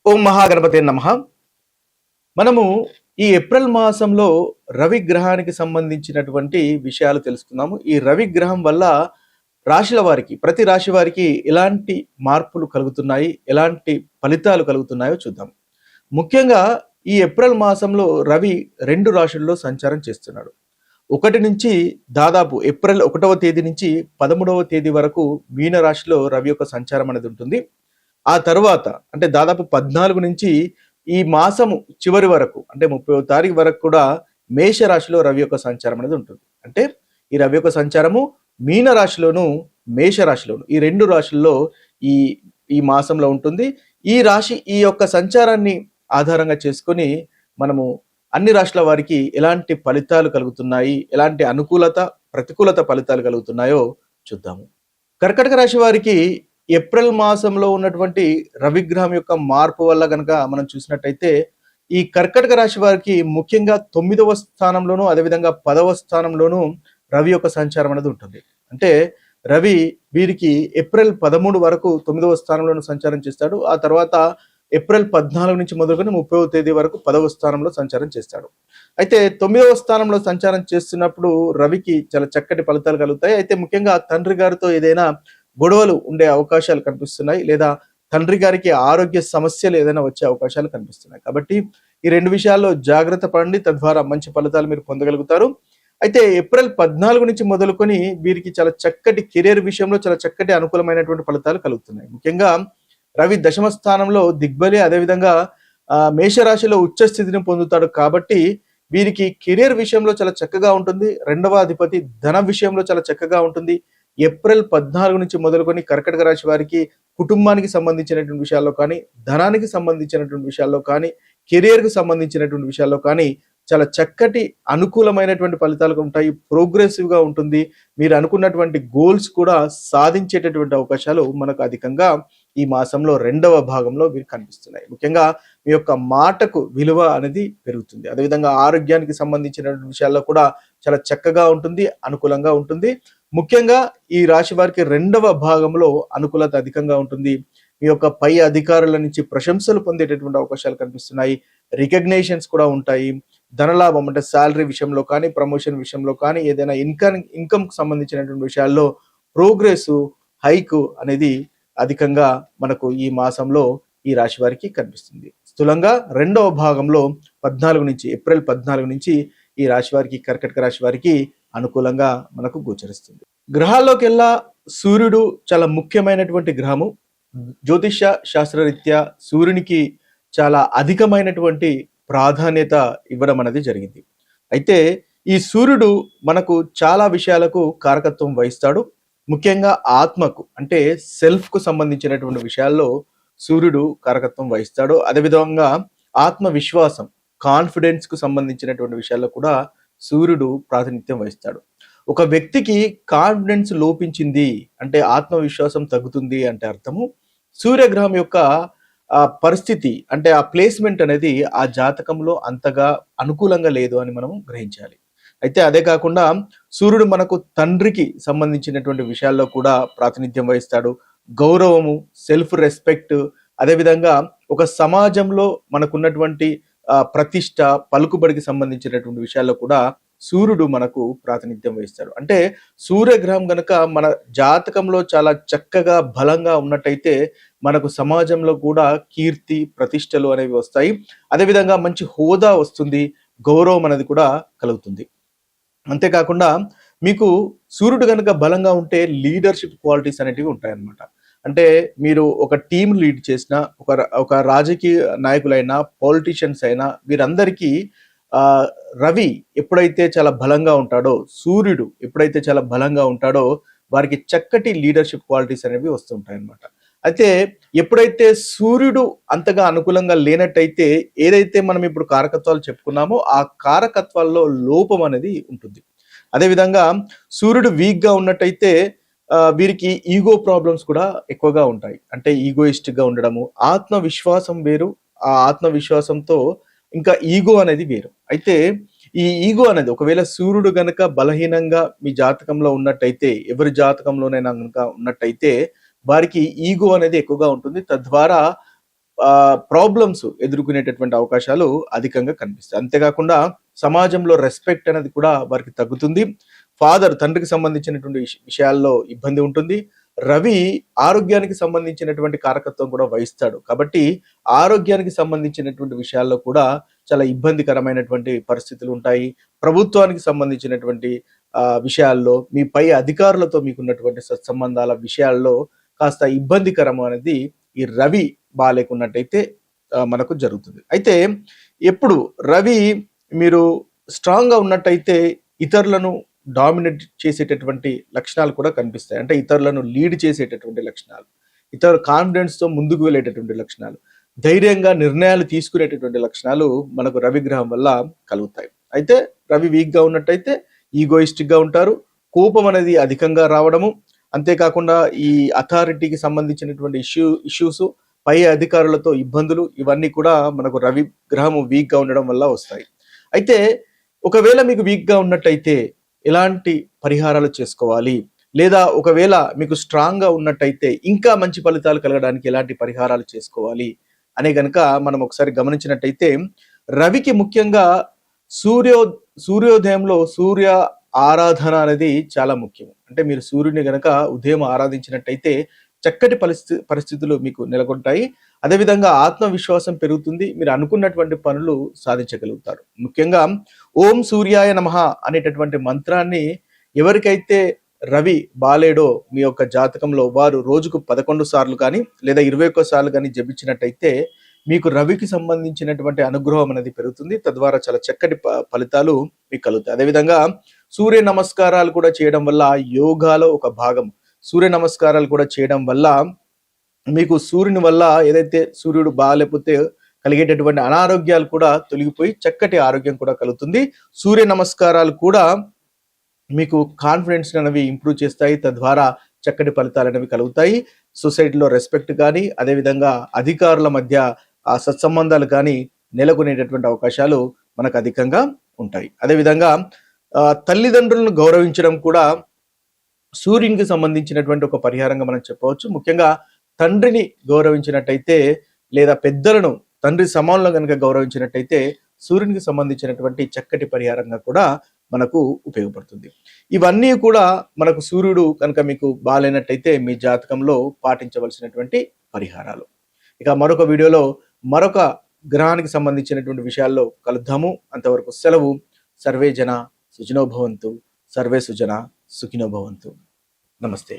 ఓం మహాగణపతే నమః. మనము ఈ ఏప్రిల్ మాసంలో రవి గ్రహానికి సంబంధించినటువంటి విషయాలు తెలుసుకున్నాము. ఈ రవి గ్రహం వల్ల రాశుల వారికి, ప్రతి రాశి వారికి ఎలాంటి మార్పులు కలుగుతున్నాయి, ఎలాంటి ఫలితాలు కలుగుతున్నాయో చూద్దాం. ముఖ్యంగా ఈ ఏప్రిల్ మాసంలో రవి 2 రాశుల్లో సంచారం చేస్తున్నాడు. 1 నుంచి దాదాపు ఏప్రిల్ 1వ తేదీ నుంచి 13వ తేదీ వరకు మీన రాశిలో రవి యొక్క సంచారం అనేది ఉంటుంది. ఆ తరువాత అంటే దాదాపు 14 నుంచి ఈ మాసము చివరి వరకు అంటే 30వ తారీఖు వరకు కూడా మేష రాశిలో రవి యొక్క సంచారం అనేది ఉంటుంది. అంటే ఈ రవి యొక్క సంచారము మీన రాశిలోను మేష రాశిలోను ఈ 2 రాశుల్లో ఈ ఈ మాసంలో ఉంటుంది. ఈ రాశి ఈ యొక్క సంచారాన్ని ఆధారంగా చేసుకొని మనము అన్ని రాశుల వారికి ఎలాంటి ఫలితాలు కలుగుతున్నాయి, ఎలాంటి అనుకూలత ప్రతికూలత ఫలితాలు కలుగుతున్నాయో చూద్దాము. కర్కటక రాశి వారికి ఏప్రిల్ మాసంలో ఉన్నటువంటి రవిగ్రహం యొక్క మార్పు వల్ల గనక మనం చూసినట్టయితే ఈ కర్కటక రాశి వారికి ముఖ్యంగా 9వ స్థానంలోను అదేవిధంగా 10వ స్థానంలోను రవి యొక్క సంచారం అనేది ఉంటుంది. అంటే రవి వీరికి ఏప్రిల్ 13 వరకు 9వ స్థానంలోను సంచారం చేస్తాడు. ఆ తర్వాత ఏప్రిల్ 14 నుంచి మొదలుకొని 30వ తేదీ వరకు 10వ స్థానంలో సంచారం చేస్తాడు. అయితే 9వ స్థానంలో సంచారం చేస్తున్నప్పుడు రవికి చాలా చక్కటి ఫలితాలు కలుగుతాయి. అయితే ముఖ్యంగా తండ్రి గారితో ఏదైనా గొడవలు ఉండే అవకాశాలు కనిపిస్తున్నాయి, లేదా తండ్రి గారికి ఆరోగ్య సమస్యలు ఏదైనా వచ్చే అవకాశాలు కనిపిస్తున్నాయి. కాబట్టి ఈ 2 విషయాల్లో జాగ్రత్త పడండి, తద్వారా మంచి ఫలితాలు మీరు పొందగలుగుతారు. అయితే ఏప్రిల్ 14 నుంచి మొదలుకొని వీరికి చాలా చక్కటి కెరీర్ విషయంలో చాలా చక్కటి అనుకూలమైనటువంటి ఫలితాలు కలుగుతున్నాయి. ముఖ్యంగా రవి దశమ స్థానంలో దిగ్బలి, అదేవిధంగా మేషరాశిలో ఉచ్చ స్థితిని పొందుతాడు. కాబట్టి వీరికి కెరీర్ విషయంలో చాలా చక్కగా ఉంటుంది. 2వ అధిపతి ధన విషయంలో చాలా చక్కగా ఉంటుంది. ఏప్రిల్ 14 నుంచి మొదలుకొని కర్కటక రాశి వారికి కుటుంబానికి సంబంధించినటువంటి విషయాల్లో కానీ, ధనానికి సంబంధించినటువంటి విషయాల్లో కానీ, కెరియర్కి సంబంధించినటువంటి విషయాల్లో కానీ చాలా చక్కటి అనుకూలమైనటువంటి ఫలితాలు ఉంటాయి. ప్రోగ్రెసివ్గా ఉంటుంది. మీరు అనుకున్నటువంటి గోల్స్ కూడా సాధించేటటువంటి అవకాశాలు మనకు అధికంగా ఈ మాసంలో 2వ భాగంలో మీరు కనిపిస్తున్నాయి. ముఖ్యంగా మీ యొక్క మాటకు విలువ అనేది పెరుగుతుంది. అదేవిధంగా ఆరోగ్యానికి సంబంధించినటువంటి విషయాల్లో కూడా చాలా చక్కగా ఉంటుంది, అనుకూలంగా ఉంటుంది. ముఖ్యంగా ఈ రాశి వారికి 2వ భాగంలో అనుకూలత అధికంగా ఉంటుంది. మీ యొక్క పై అధికారుల నుంచి ప్రశంసలు పొందేటటువంటి అవకాశాలు కనిపిస్తున్నాయి. రికగ్నేషన్స్ కూడా ఉంటాయి. ధనలాభం అంటే శాలరీ విషయంలో కానీ, ప్రమోషన్ విషయంలో కానీ, ఏదైనా ఇన్కమ్ సంబంధించినటువంటి విషయాల్లో ప్రోగ్రెస్, హైక్ అనేది అధికంగా మనకు ఈ మాసంలో ఈ రాశి వారికి కనిపిస్తుంది. స్థూలంగా 2వ భాగంలో 14 నుంచి ఏప్రిల్ 14 నుంచి ఈ రాశి వారికి, కర్కటక రాశి వారికి అనుకూలంగా మనకు గోచరిస్తుంది. గ్రహాల్లోకెల్లా సూర్యుడు చాలా ముఖ్యమైనటువంటి గ్రహము. జ్యోతిష శాస్త్రరీత్యా సూర్యునికి చాలా అధికమైనటువంటి ప్రాధాన్యత ఇవ్వడం అనేది జరిగింది. అయితే ఈ సూర్యుడు మనకు చాలా విషయాలకు కారకత్వం వహిస్తాడు. ముఖ్యంగా ఆత్మకు అంటే సెల్ఫ్కు సంబంధించినటువంటి విషయాల్లో సూర్యుడు కారకత్వం వహిస్తాడు. అదేవిధంగా ఆత్మవిశ్వాసం, కాన్ఫిడెన్స్కు సంబంధించినటువంటి విషయాల్లో కూడా సూర్యుడు ప్రాతినిధ్యం వహిస్తాడు. ఒక వ్యక్తికి కాన్ఫిడెన్స్ లోపించింది అంటే ఆత్మవిశ్వాసం తగ్గుతుంది అంటే అర్థము సూర్యగ్రహం యొక్క పరిస్థితి అంటే ఆ ప్లేస్మెంట్ అనేది ఆ జాతకంలో అంతగా అనుకూలంగా లేదు అని మనం గ్రహించాలి. అయితే అదే కాకుండా సూర్యుడు మనకు తండ్రికి సంబంధించినటువంటి విషయాల్లో కూడా ప్రాతినిధ్యం వహిస్తాడు. గౌరవము, సెల్ఫ్ రెస్పెక్ట్, అదేవిధంగా ఒక సమాజంలో మనకున్నటువంటి ప్రతిష్ట, పలుకుబడికి సంబంధించినటువంటి విషయాల్లో కూడా సూర్యుడు మనకు ప్రాతినిధ్యం వహిస్తాడు. అంటే సూర్యగ్రహం గనక మన జాతకంలో చాలా చక్కగా బలంగా ఉన్నట్టయితే మనకు సమాజంలో కూడా కీర్తి, ప్రతిష్టలు అనేవి వస్తాయి. అదేవిధంగా మంచి హోదా వస్తుంది, గౌరవం అనేది కూడా కలుగుతుంది. అంతేకాకుండా మీకు సూర్యుడు కనుక బలంగా ఉంటే లీడర్షిప్ క్వాలిటీస్ అనేటివి ఉంటాయన్నమాట. అంటే మీరు ఒక టీం లీడ్ చేసిన, ఒక రాజకీయ నాయకులైనా, పొలిటీషియన్స్ అయినా వీరందరికీ రవి ఎప్పుడైతే చాలా బలంగా ఉంటాడో, సూర్యుడు ఎప్పుడైతే చాలా బలంగా ఉంటాడో వారికి చక్కటి లీడర్షిప్ క్వాలిటీస్ అనేవి వస్తుంటాయి అన్నమాట. అయితే ఎప్పుడైతే సూర్యుడు అంతగా అనుకూలంగా లేనట్టయితే ఏదైతే మనం ఇప్పుడు కారకత్వాలు చెప్పుకున్నామో ఆ కారకత్వాల్లో లోపం అనేది ఉంటుంది. అదేవిధంగా సూర్యుడు వీక్గా ఉన్నట్టయితే వీరికి ఈగో ప్రాబ్లమ్స్ కూడా ఎక్కువగా ఉంటాయి. అంటే ఈగోయిస్టిక్గా ఉండడము, ఆత్మవిశ్వాసం వేరు, ఆ ఆత్మవిశ్వాసంతో ఇంకా ఈగో అనేది వేరు. అయితే ఈ ఈగో అనేది ఒకవేళ సూర్యుడు గనక బలహీనంగా మీ జాతకంలో ఉన్నట్టయితే, ఎవరి జాతకంలోనైనా గనక ఉన్నట్టయితే వారికి ఈగో అనేది ఎక్కువగా ఉంటుంది. తద్వారా ప్రాబ్లమ్స్ ఎదుర్కొనేటటువంటి అవకాశాలు అధికంగా కనిపిస్తాయి. అంతేకాకుండా సమాజంలో రెస్పెక్ట్ అనేది కూడా వారికి తగ్గుతుంది. తండ్రికి సంబంధించినటువంటి విషయాల్లో ఇబ్బంది ఉంటుంది. రవి ఆరోగ్యానికి సంబంధించినటువంటి కారకత్వం కూడా వహిస్తాడు. కాబట్టి ఆరోగ్యానికి సంబంధించినటువంటి విషయాల్లో కూడా చాలా ఇబ్బందికరమైనటువంటి పరిస్థితులు ఉంటాయి. ప్రభుత్వానికి సంబంధించినటువంటి విషయాల్లో మీ పై అధికారులతో మీకున్నటువంటి సత్సంబంధాల విషయాల్లో కాస్త ఇబ్బందికరం అనేది ఈ రవి బాలేకున్నట్టయితే మనకు జరుగుతుంది. అయితే ఎప్పుడు రవి మీరు స్ట్రాంగ్ గా ఉన్నట్టయితే ఇతరులను డామినేట్ చేసేటటువంటి లక్షణాలు కూడా కనిపిస్తాయి. అంటే ఇతరులను లీడ్ చేసేటటువంటి లక్షణాలు, ఇతర కాన్ఫిడెన్స్ తో ముందుకు వెళ్ళేటటువంటి లక్షణాలు, ధైర్యంగా నిర్ణయాలు తీసుకునేటటువంటి లక్షణాలు మనకు రవి గ్రహం వల్ల కలుగుతాయి. అయితే రవి వీక్ గా ఉన్నట్టయితే ఈగోయిస్టిక్ గా ఉంటారు. కోపం అనేది అధికంగా రావడము, అంతేకాకుండా ఈ అథారిటీకి సంబంధించినటువంటి ఇష్యూస్, పై అధికారులతో ఇబ్బందులు, ఇవన్నీ కూడా మనకు రవి గ్రహము వీక్ గా ఉండడం వల్ల వస్తాయి. అయితే ఒకవేళ మీకు వీక్ గా ఉన్నట్టయితే ఎలాంటి పరిహారాలు చేసుకోవాలి, లేదా ఒకవేళ మీకు స్ట్రాంగ్ గా ఉన్నట్టయితే ఇంకా మంచి ఫలితాలు కలగడానికి ఎలాంటి పరిహారాలు చేసుకోవాలి అనే గనక మనం ఒకసారి గమనించినట్టయితే, రవికి ముఖ్యంగా సూర్యోదయంలో సూర్య ఆరాధన అనేది చాలా ముఖ్యం. అంటే మీరు సూర్యుని గనక ఉదయం ఆరాధించినట్టయితే చక్కటి పరిస్థితులు మీకు నెలకొంటాయి. అదేవిధంగా ఆత్మవిశ్వాసం పెరుగుతుంది. మీరు అనుకున్నటువంటి పనులు సాధించగలుగుతారు. ముఖ్యంగా ఓం సూర్యాయ నమః అనేటటువంటి మంత్రాన్ని ఎవరికైతే రవి బాలేడో మీ యొక్క జాతకంలో వారు రోజుకు 11 సార్లు కానీ లేదా 21 సార్లు కానీ జపించినట్టయితే మీకు రవికి సంబంధించినటువంటి అనుగ్రహం అనేది పెరుగుతుంది. తద్వారా చాలా చక్కటి ఫలితాలు మీకు కలుగుతాయి. అదేవిధంగా సూర్య నమస్కారాలు కూడా చేయడం వల్ల యోగాలో ఒక భాగం. సూర్య నమస్కారాలు కూడా చేయడం వల్ల మీకు సూర్యుని వల్ల ఏదైతే సూర్యుడు బాగాలేకపోతే కలిగేటటువంటి అనారోగ్యాలు కూడా తొలగిపోయి చక్కటి ఆరోగ్యం కూడా కలుగుతుంది. సూర్య నమస్కారాలు కూడా మీకు కాన్ఫిడెన్స్ అనేవి ఇంప్రూవ్ చేస్తాయి. తద్వారా చక్కటి ఫలితాలు అనేవి కలుగుతాయి. సొసైటీలో రెస్పెక్ట్ కానీ, అదేవిధంగా అధికారుల మధ్య ఆ సత్సంబంధాలు కానీ నెలకొనేటటువంటి అవకాశాలు మనకు అధికంగా ఉంటాయి. అదేవిధంగా తల్లిదండ్రులను గౌరవించడం కూడా సూర్యునికి సంబంధించినటువంటి ఒక పరిహారంగా మనం చెప్పవచ్చు. ముఖ్యంగా తండ్రిని గౌరవించినట్టయితే లేదా పెద్దలను తండ్రి సమానంలో కనుక గౌరవించినట్టయితే సూర్యునికి సంబంధించినటువంటి చక్కటి పరిహారంగా కూడా మనకు ఉపయోగపడుతుంది. ఇవన్నీ కూడా మనకు సూర్యుడు కనుక మీకు బాగాలేనట్టయితే మీ జాతకంలో పాటించవలసినటువంటి పరిహారాలు. ఇక మరొక వీడియోలో మరొక గ్రహానికి సంబంధించినటువంటి విషయాల్లో కలుద్దాము. అంతవరకు సెలవు. సర్వే జన సుఖినో భవంతు. సర్వే సుజన సుఖినో భవంతు. నమస్తే.